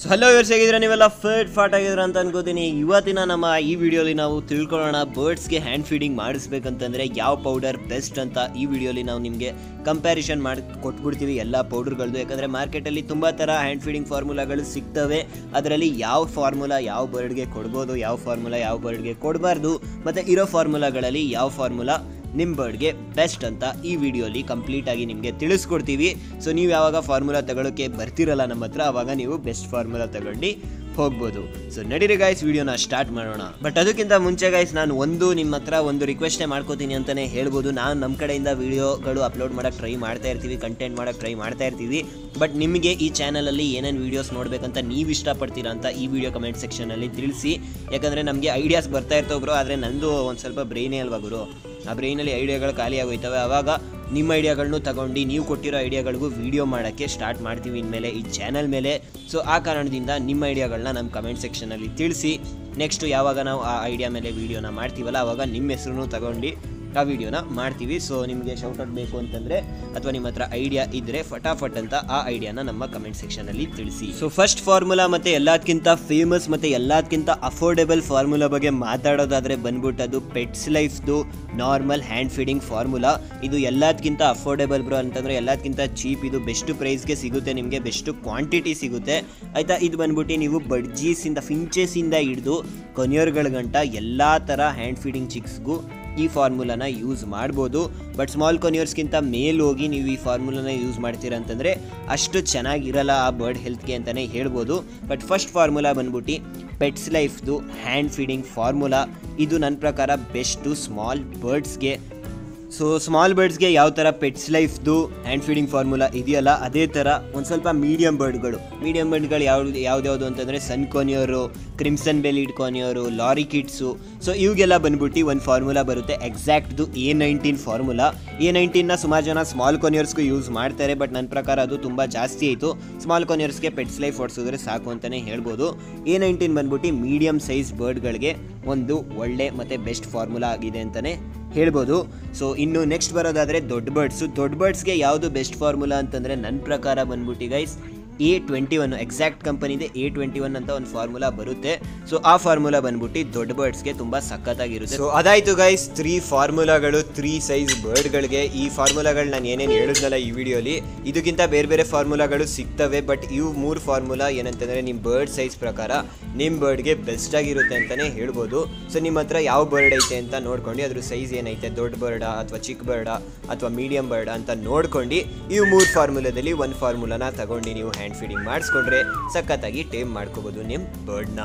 So hello ಇವ್ರು ಹೇಗಿದ್ರೆ ನೀವೆಲ್ಲ ಫಾಟ್ ಆಗಿದ್ರ ಅಂತ ಅನ್ಕೋತೀನಿ. ಇವತ್ತಿನ ನಮ್ಮ ಈ ವಿಡಿಯೋಲಿ ನಾವು ತಿಳ್ಕೊಳ್ಳೋಣ ಬರ್ಡ್ಸ್ಗೆ ಹ್ಯಾಂಡ್ ಫೀಡಿಂಗ್ ಮಾಡಿಸ್ಬೇಕಂತಂದರೆ ಯಾವ ಪೌಡರ್ ಬೆಸ್ಟ್ ಅಂತ. ಈ ವಿಡಿಯೋಲಿ ನಾವು ನಿಮಗೆ ಕಂಪ್ಯಾರಿಷನ್ ಮಾಡಿ ಕೊಟ್ಬಿಡ್ತೀವಿ ಎಲ್ಲ ಪೌಡರ್ಗಳದ್ದು. ಯಾಕಂದರೆ ಮಾರ್ಕೆಟಲ್ಲಿ ತುಂಬ ಥರ ಹ್ಯಾಂಡ್ ಫೀಡಿಂಗ್ ಫಾರ್ಮುಲಾಗಳು ಸಿಗ್ತವೆ. ಅದರಲ್ಲಿ ಯಾವ ಫಾರ್ಮುಲಾ ಯಾವ ಬರ್ಡ್ಗೆ ಕೊಡ್ಬೋದು, ಯಾವ ಫಾರ್ಮುಲಾ ಯಾವ ಬರ್ಡ್ಗೆ ಕೊಡಬಾರ್ದು, ಮತ್ತು ಇರೋ ಫಾರ್ಮುಲಾಗಳಲ್ಲಿ ಯಾವ ಫಾರ್ಮುಲಾ ನಿಮ್ಮ ಬರ್ಡ್ಗೆ ಬೆಸ್ಟ್ ಅಂತ ಈ ವಿಡಿಯೋಲಿ ಕಂಪ್ಲೀಟಾಗಿ ನಿಮಗೆ ತಿಳಿಸ್ಕೊಡ್ತೀವಿ. ಸೊ ನೀವು ಯಾವಾಗ ಫಾರ್ಮುಲಾ ತಗೊಳ್ಳೋಕ್ಕೆ ಬರ್ತಿರಲ್ಲ ನಮ್ಮ ಹತ್ರ, ಆವಾಗ ನೀವು ಬೆಸ್ಟ್ ಫಾರ್ಮುಲಾ ತಗೊಂಡು ಹೋಗ್ಬೋದು. ಸೊ ನಡೀರಿ ಗೈಸ್, ವಿಡಿಯೋನ ಸ್ಟಾರ್ಟ್ ಮಾಡೋಣ. ಬಟ್ ಅದಕ್ಕಿಂತ ಮುಂಚೆ ಗೈಸ್, ನಾನು ನಿಮ್ಮ ಹತ್ರ ಒಂದು ರಿಕ್ವೆಸ್ಟೇ ಮಾಡ್ಕೋತೀನಿ ಅಂತಲೇ ಹೇಳ್ಬೋದು. ನಾನು ನಮ್ಮ ಕಡೆಯಿಂದ ವೀಡಿಯೋಗಳು ಅಪ್ಲೋಡ್ ಮಾಡೋಕ್ಕೆ ಟ್ರೈ ಮಾಡ್ತಾ ಇರ್ತೀವಿ, ಕಂಟೆಂಟ್ ಮಾಡೋಕ್ಕೆ ಟ್ರೈ ಮಾಡ್ತಾ ಇರ್ತೀವಿ. ಬಟ್ ನಿಮಗೆ ಈ ಚಾನಲಲ್ಲಿ ಏನೇನು ವೀಡಿಯೋಸ್ ನೋಡಬೇಕಂತ ನೀವು ಇಷ್ಟಪಡ್ತೀರಾ ಅಂತ ಈ ವಿಡಿಯೋ ಕಮೆಂಟ್ ಸೆಕ್ಷನಲ್ಲಿ ತಿಳಿಸಿ. ಯಾಕಂದರೆ ನಮಗೆ ಐಡಿಯಾಸ್ ಬರ್ತಾ ಇರ್ತವೆ ಬ್ರೋ, ಆದರೆ ನಂದು ಒಂದು ಸ್ವಲ್ಪ ಬ್ರೈನೇ ಅಲ್ವಾ ಗುರು, ಆ ಬ್ರೈನಲ್ಲಿ ಐಡಿಯಾಗಳು ಖಾಲಿ ಆಗೋಯ್ತವೆ. ಆವಾಗ ನಿಮ್ಮ ಐಡಿಯಾಗಳನ್ನೂ ತಗೊಂಡು ನೀವು ಕೊಟ್ಟಿರೋ ಐಡಿಯಾಗಳಿಗೂ ವೀಡಿಯೋ ಮಾಡೋಕ್ಕೆ ಸ್ಟಾರ್ಟ್ ಮಾಡ್ತೀವಿ ಇನ್ಮೇಲೆ ಈ ಚಾನಲ್ ಮೇಲೆ. ಸೊ ಆ ಕಾರಣದಿಂದ ನಿಮ್ಮ ಐಡಿಯಾಗಳನ್ನ ನಮ್ಮ ಕಮೆಂಟ್ ಸೆಕ್ಷನಲ್ಲಿ ತಿಳಿಸಿ. ನೆಕ್ಸ್ಟು ಯಾವಾಗ ನಾವು ಆ ಐಡಿಯಾ ಮೇಲೆ ವೀಡಿಯೋನ ಮಾಡ್ತೀವಲ್ಲ, ಆವಾಗ ನಿಮ್ಮ ಹೆಸರು ತಗೊಂಡು ಆ ವಿಡಿಯೋನ ಮಾಡ್ತೀವಿ. ಸೊ ನಿಮಗೆ ಶೌಟೌಟ್ ಬೇಕು ಅಂತಂದರೆ ಅಥವಾ ನಿಮ್ಮ ಹತ್ರ ಐಡಿಯಾ ಇದ್ದರೆ ಫಟಾಫಟ್ ಅಂತ ಆ ಐಡಿಯಾನ ನಮ್ಮ ಕಮೆಂಟ್ ಸೆಕ್ಷನಲ್ಲಿ ತಿಳಿಸಿ. ಸೊ ಫಸ್ಟ್ ಫಾರ್ಮುಲಾ ಮತ್ತು ಎಲ್ಲದಕ್ಕಿಂತ ಫೇಮಸ್ ಮತ್ತು ಎಲ್ಲದಕ್ಕಿಂತ ಅಫೋರ್ಡೆಬಲ್ ಫಾರ್ಮುಲಾ ಬಗ್ಗೆ ಮಾತಾಡೋದಾದರೆ ಬಂದ್ಬಿಟ್ಟು ಅದು ಪೆಟ್ಸ್ ಲೈಫ್ದು ನಾರ್ಮಲ್ ಹ್ಯಾಂಡ್ ಫೀಡಿಂಗ್ ಫಾರ್ಮುಲಾ. ಇದು ಎಲ್ಲದಕ್ಕಿಂತ ಅಫೋರ್ಡೆಬಲ್ ಬ್ರೋ ಅಂತಂದರೆ ಎಲ್ಲದಕ್ಕಿಂತ ಚೀಪ್. ಇದು ಬೆಸ್ಟ್ ಪ್ರೈಸ್ಗೆ ಸಿಗುತ್ತೆ, ನಿಮಗೆ ಬೆಸ್ಟ್ ಕ್ವಾಂಟಿಟಿ ಸಿಗುತ್ತೆ ಆಯಿತಾ. ಇದು ಬಂದ್ಬಿಟ್ಟು ನೀವು ಬಡ್ಜೀಸಿಂದ ಫಿಂಚೇಸಿಂದ ಹಿಡಿದು ಕೊನಿಯರ್ಗಳ ಗಂಟ ಎಲ್ಲ ಥರ ಹ್ಯಾಂಡ್ ಫೀಡಿಂಗ್ ಚಿಕ್ಸ್ಗೂ ಈ ಫಾರ್ಮುಲಾನ ಯೂಸ್ ಮಾಡ್ಬೋದು. ಬಟ್ ಸ್ಮಾಲ್ ಕೊನಿಯರ್ಸ್ಗಿಂತ ಮೇಲ್ ಹೋಗಿ ನೀವು ಈ ಫಾರ್ಮುಲಾನ ಯೂಸ್ ಮಾಡ್ತೀರಾ ಅಂತಂದರೆ ಅಷ್ಟು ಚೆನ್ನಾಗಿರಲ್ಲ ಆ ಬರ್ಡ್ ಹೆಲ್ತ್ಗೆ ಅಂತಲೇ ಹೇಳ್ಬೋದು. ಬಟ್ ಫಸ್ಟ್ ಫಾರ್ಮುಲಾ ಬಂದ್ಬಿಟ್ಟು ಪೆಟ್ಸ್ ಲೈಫ್ದು ಹ್ಯಾಂಡ್ ಫೀಡಿಂಗ್ ಫಾರ್ಮುಲಾ. ಇದು ನನ್ನ ಪ್ರಕಾರ ಬೆಸ್ಟು ಸ್ಮಾಲ್ ಬರ್ಡ್ಸ್ಗೆ. ಸೊ ಸ್ಮಾಲ್ ಬರ್ಡ್ಸ್ಗೆ ಯಾವ ಥರ ಪೆಟ್ಸ್ ಲೈಫ್ದು ಹ್ಯಾಂಡ್ ಫೀಡಿಂಗ್ ಫಾರ್ಮುಲಾ ಇದೆಯಲ್ಲ, ಅದೇ ಥರ ಒಂದು ಸ್ವಲ್ಪ ಮೀಡಿಯಮ್ ಬರ್ಡ್ಗಳು ಯಾವ್ದ್ಯಾವುದು ಅಂತಂದರೆ ಸನ್ ಕೊನಿಯರು, ಕ್ರಿಮ್ಸನ್ ಬೆಲಿಡ್ ಕೊನಿಯರು, ಲಾರಿ ಕಿಡ್ಸು. ಸೊ ಇವಾಗೆಲ್ಲ ಬಂದ್ಬಿಟ್ಟು ಒಂದು ಫಾರ್ಮುಲಾ ಬರುತ್ತೆ ಎಕ್ಸಾಕ್ಟ್ದು A19 ಫಾರ್ಮುಲಾ. A19ನ ಸುಮಾರು ಜನ ಸ್ಮಾಲ್ ಕೊನಿಯರ್ಸ್ಗೂ ಯೂಸ್ ಮಾಡ್ತಾರೆ. ಬಟ್ ನನ್ನ ಪ್ರಕಾರ ಅದು ತುಂಬ ಜಾಸ್ತಿ ಆಯಿತು. ಸ್ಮಾಲ್ ಕೊನಿಯರ್ಸ್ಗೆ ಪೆಟ್ಸ್ ಲೈಫ್ ಓಡಿಸಿದ್ರೆ ಸಾಕು ಅಂತಲೇ ಹೇಳ್ಬೋದು. A19 ಬಂದ್ಬಿಟ್ಟು ಮೀಡಿಯಮ್ ಸೈಜ್ ಬರ್ಡ್ಗಳಿಗೆ ಒಂದು ಒಳ್ಳೆ ಮತ್ತು ಬೆಸ್ಟ್ ಫಾರ್ಮುಲಾ ಆಗಿದೆ ಅಂತಲೇ ಹೇಳ್ಬೋದು. ಸೊ ಇನ್ನು ನೆಕ್ಸ್ಟ್ ಬರೋದಾದರೆ ದೊಡ್ಡ ಬರ್ಡ್ಸ್ಗೆ ಯಾವುದು ಬೆಸ್ಟ್ ಫಾರ್ಮುಲಾ ಅಂತಂದರೆ ನನ್ನ ಪ್ರಕಾರ ಬಂದ್ಬಿಟ್ಟು ಗೈಸ್ A21 ಎಕ್ಸಾಕ್ಟ್ ಕಂಪನಿದೆ A21 ಅಂತ ಒಂದು ಫಾರ್ಮುಲಾ ಬರುತ್ತೆ. ಸೊ ಆ ಫಾರ್ಮುಲಾ ಬಂದ್ಬಿಟ್ಟು ದೊಡ್ಡ ಬರ್ಡ್ಸ್ಗೆ ತುಂಬ ಸಖತ್ತಾಗಿರುತ್ತೆ. ಸೊ ಅದಾಯಿತು ಗೈಸ್, 3 ಫಾರ್ಮುಲಾಗಳು 3 ಸೈಜ್ ಬರ್ಡ್ಗಳಿಗೆ. ಈ ಫಾರ್ಮುಲಾಗಳು ನಾನು ಏನೇನು ಹೇಳಿದ್ನಲ್ಲ ಈ ವಿಡಿಯೋಲಿ, ಇದಕ್ಕಿಂತ ಬೇರೆ ಬೇರೆ ಫಾರ್ಮುಲಾಗಳು ಸಿಗ್ತವೆ. ಬಟ್ ಇವು 3 ಫಾರ್ಮುಲಾ ಏನಂತಂದರೆ ನಿಮ್ಮ ಬರ್ಡ್ ಸೈಜ್ ಪ್ರಕಾರ ನಿಮ್ಮ ಬರ್ಡ್ಗೆ ಬೆಸ್ಟ್ ಆಗಿರುತ್ತೆ ಅಂತಲೇ ಹೇಳ್ಬೋದು. ಸೊ ನಿಮ್ಮ ಹತ್ರ ಯಾವ ಬರ್ಡ್ ಐತೆ ಅಂತ ನೋಡ್ಕೊಂಡು ಅದ್ರ ಸೈಜ್ ಏನೈತೆ, ದೊಡ್ಡ ಬರ್ಡಾ ಅಥವಾ ಚಿಕ್ಕ ಬರ್ಡಾ ಅಥವಾ ಮೀಡಿಯಂ ಬರ್ಡಾ ಅಂತ ನೋಡ್ಕೊಂಡು ಇವು 3 ಫಾರ್ಮುಲಾದಲ್ಲಿ ಒಂದು ಫಾರ್ಮುಲಾನ ತಗೊಂಡು ನೀವು ಹ್ಯಾಂಡ್ ಫೀಡಿಂಗ್ ಮಾಡಿಸ್ಕೊಂಡ್ರೆ ಸಖತ್ತಾಗಿ ಟೇಮ್ ಮಾಡ್ಕೋಬೋದು ನಿಮ್ಮ ಬರ್ಡ್ನ.